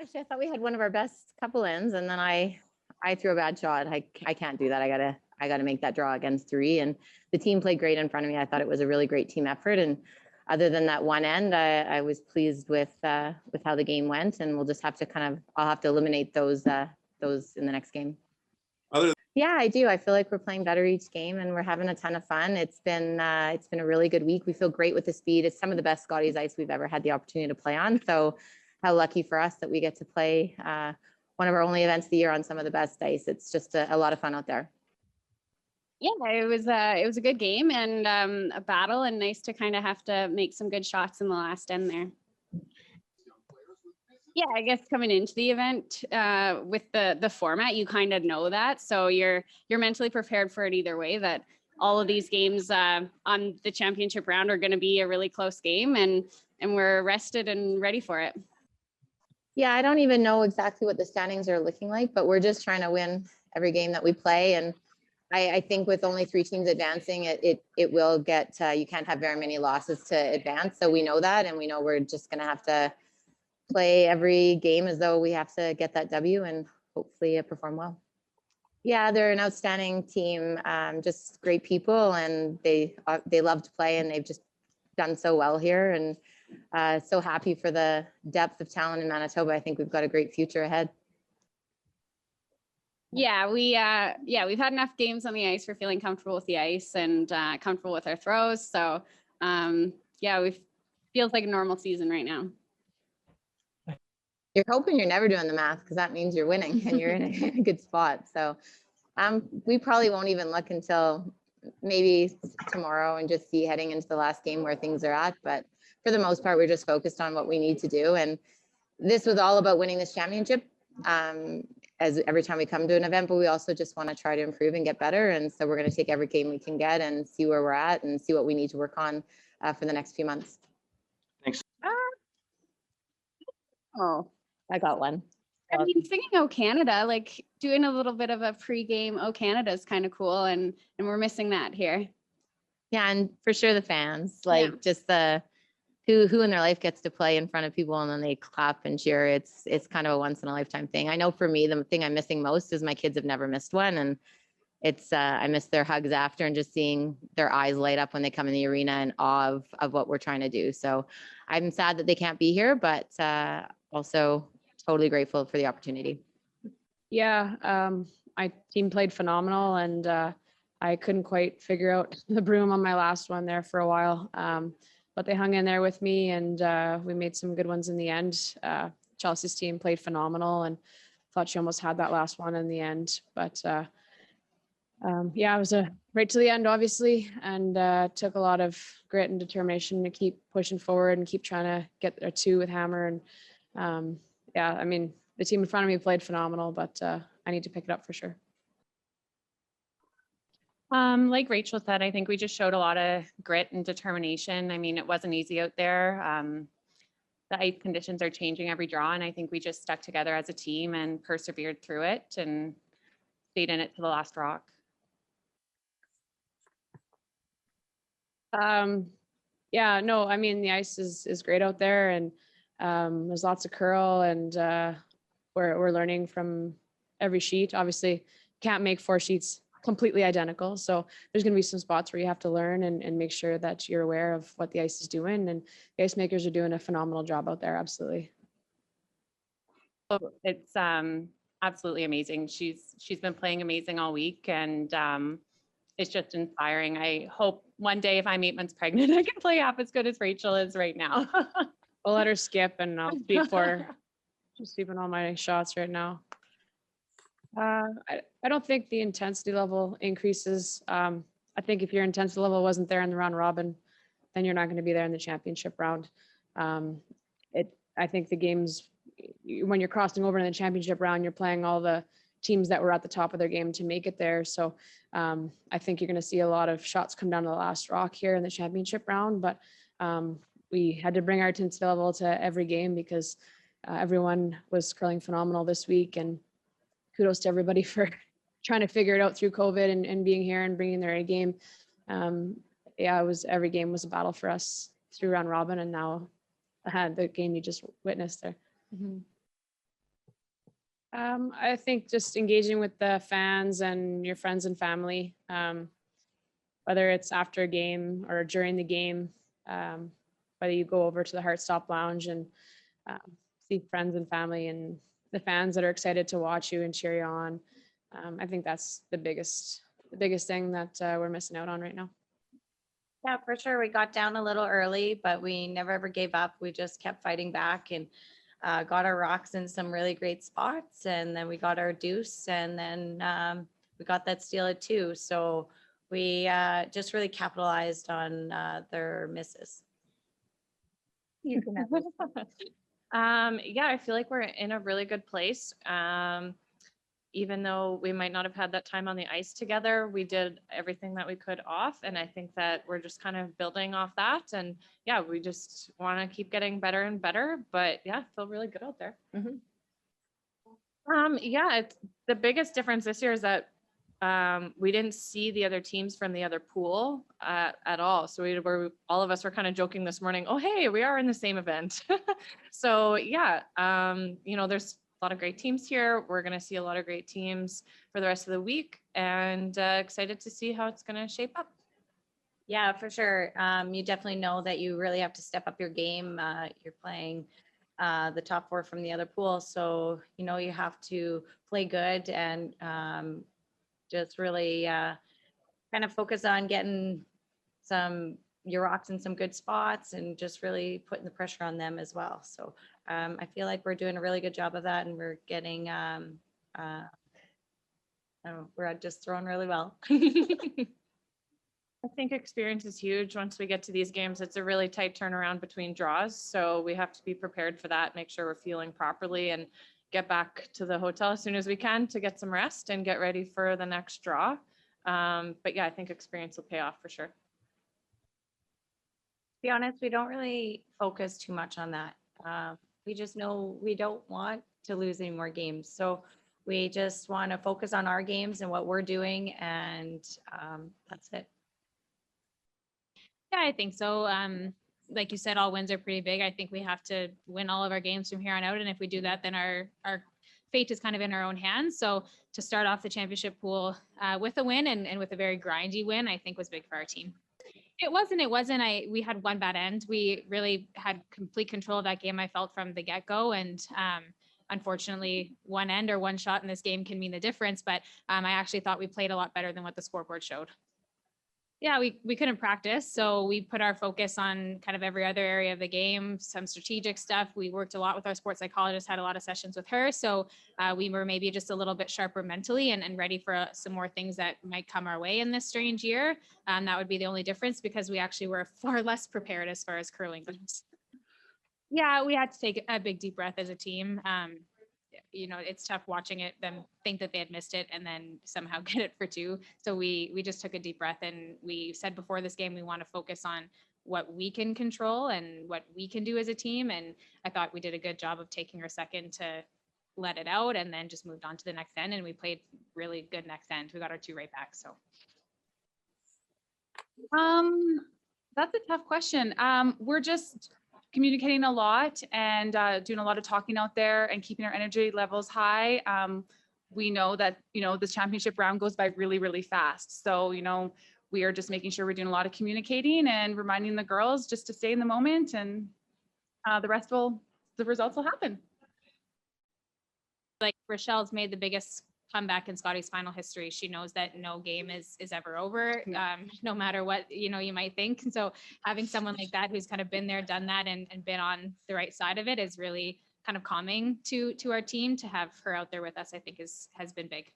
Actually, I thought we had one of our best couple ends, and then I threw a bad shot. I can't do that. I gotta make that draw against 3. And the team played great in front of me. I thought it was a really great team effort. And other than that one end, I was pleased with how the game went. And we'll just have to I'll have to eliminate those in the next game. Yeah, I do. I feel like we're playing better each game, and we're having a ton of fun. It's been a really good week. We feel great with the speed. It's some of the best Scotties ice we've ever had the opportunity to play on. So how lucky for us that we get to play one of our only events of the year on some of the best ice. It's just a lot of fun out there. Yeah, it was a good game and a battle, and nice to kind of have to make some good shots in the last end there. Yeah, I guess coming into the event with the format, you kind of know that, so you're mentally prepared for it either way. That all of these games on the championship round are going to be a really close game, and we're rested and ready for it. Yeah, I don't even know exactly what the standings are looking like, but we're just trying to win every game that we play. And I think with only 3 teams advancing, it will get, you can't have very many losses to advance. So we know that, and we know we're just going to have to play every game as though we have to get that W and hopefully perform well. Yeah, they're an outstanding team, just great people, and they love to play, and they've just done so well here. And so happy for the depth of talent in Manitoba. I think we've got a great future ahead. Yeah, we've had enough games on the ice. We're feeling comfortable with the ice and comfortable with our throws. So yeah, feels like a normal season right now. You're hoping you're never doing the math, because that means you're winning and you're in a good spot. So we probably won't even look until maybe tomorrow and just see heading into the last game where things are at. But for the most part, we're just focused on what we need to do. And this was all about winning this championship as every time we come to an event, but we also just want to try to improve and get better. And so we're going to take every game we can get and see where we're at and see what we need to work on for the next few months. Thanks. Oh, I got one. I mean, singing "O Canada," like doing a little bit of a pre-game "O Canada" is kind of cool, and we're missing that here. Yeah, and for sure the fans, like just the who in their life gets to play in front of people and then they clap and cheer. It's kind of a once in a lifetime thing. I know for me, the thing I'm missing most is my kids have never missed one, and it's I miss their hugs after and just seeing their eyes light up when they come in the arena in awe of what we're trying to do. So I'm sad that they can't be here, but also totally grateful for the opportunity. Yeah, my team played phenomenal, and I couldn't quite figure out the broom on my last one there for a while. But they hung in there with me, and we made some good ones in the end. Chelsea's team played phenomenal, and thought she almost had that last one in the end. But yeah, it was right to the end, obviously, and took a lot of grit and determination to keep pushing forward and keep trying to get a 2 with Hammer. And yeah, I mean, the team in front of me played phenomenal, but I need to pick it up for sure. Like Rachel said, I think we just showed a lot of grit and determination. I mean, it wasn't easy out there. The ice conditions are changing every draw, and I think we just stuck together as a team and persevered through it and stayed in it to the last rock. Yeah, no, I mean, the ice is great out there, and there's lots of curl, and we're learning from every sheet. Obviously, can't make 4 sheets completely identical. So there's going to be some spots where you have to learn and make sure that you're aware of what the ice is doing. And the ice makers are doing a phenomenal job out there. Absolutely. It's absolutely amazing. She's been playing amazing all week, and it's just inspiring. I hope one day if I'm 8 months pregnant, I can play half as good as Rachel is right now. We'll let her skip, and I'll speak for her. She's sweeping all my shots right now. I don't think the intensity level increases. I think if your intensity level wasn't there in the round robin, then you're not going to be there in the championship round. I think the games, when you're crossing over in the championship round, you're playing all the teams that were at the top of their game to make it there. So I think you're going to see a lot of shots come down to the last rock here in the championship round. But we had to bring our intensity level to every game because everyone was curling phenomenal this week, and kudos to everybody for trying to figure it out through COVID and being here and bringing their A game. Yeah, every game was a battle for us through round robin, and now the game you just witnessed there. Mm-hmm. I think just engaging with the fans and your friends and family, whether it's after a game or during the game, whether you go over to the Heartstop Lounge and um, see friends and family and the fans that are excited to watch you and cheer you on. I think that's the biggest thing that we're missing out on right now. Yeah, for sure. We got down a little early, but we never ever gave up. We just kept fighting back and got our rocks in some really great spots. And then we got our deuce, and then we got that steal at 2. So we just really capitalized on their misses. Yeah, I feel like we're in a really good place. Even though we might not have had that time on the ice together, we did everything that we could off. And I think that we're just kind of building off that. And yeah, we just want to keep getting better and better. But yeah, feel really good out there. Yeah, the biggest difference this year is that we didn't see the other teams from the other pool at all. So all of us were kind of joking this morning, oh, hey, we are in the same event. So yeah, there's a lot of great teams here. We're going to see a lot of great teams for the rest of the week, and excited to see how it's going to shape up. Yeah, for sure. You definitely know that you really have to step up your game. You're playing the top 4 from the other pool. So, you have to play good and just really kind of focus on getting your rocks in some good spots and just really putting the pressure on them as well. So I feel like we're doing a really good job of that, and we're getting, we're just throwing really well. I think experience is huge. Once we get to these games, it's a really tight turnaround between draws. So we have to be prepared for that, make sure we're feeling properly, and get back to the hotel as soon as we can to get some rest and get ready for the next draw. But yeah, I think experience will pay off for sure. Be honest, we don't really focus too much on that. We just know we don't want to lose any more games. So we just want to focus on our games and what we're doing. And that's it. Yeah, I think so. Like you said, all wins are pretty big. I think we have to win all of our games from here on out. And if we do that, then our fate is kind of in our own hands. So to start off the championship pool with a win and with a very grindy win, I think was big for our team. It wasn't. We had one bad end. We really had complete control of that game, I felt, from the get-go. And unfortunately, one end or one shot in this game can mean the difference. But I actually thought we played a lot better than what the scoreboard showed. Yeah, we couldn't practice. So we put our focus on kind of every other area of the game, some strategic stuff. We worked a lot with our sports psychologist, had a lot of sessions with her. So we were maybe just a little bit sharper mentally and ready for some more things that might come our way in this strange year. That would be the only difference, because we actually were far less prepared as far as curling goes. Yeah, we had to take a big deep breath as a team. It's tough watching it, them think that they had missed it and then somehow get it for 2. So we just took a deep breath, and we said before this game, we want to focus on what we can control and what we can do as a team. And I thought we did a good job of taking our second to let it out, and then just moved on to the next end, and we played really good next end. We got our 2 right back. So That's a tough question. We're just communicating a lot and doing a lot of talking out there and keeping our energy levels high. We know that, this championship round goes by really, really fast. So, we are just making sure we're doing a lot of communicating and reminding the girls just to stay in the moment, and the results will happen. like Rochelle's made the biggest comeback in Scotties final history. She knows that no game is ever over, no matter what, you might think. And so having someone like that who's kind of been there, done that, and been on the right side of it is really kind of calming to our team. To have her out there with us, I think has been big.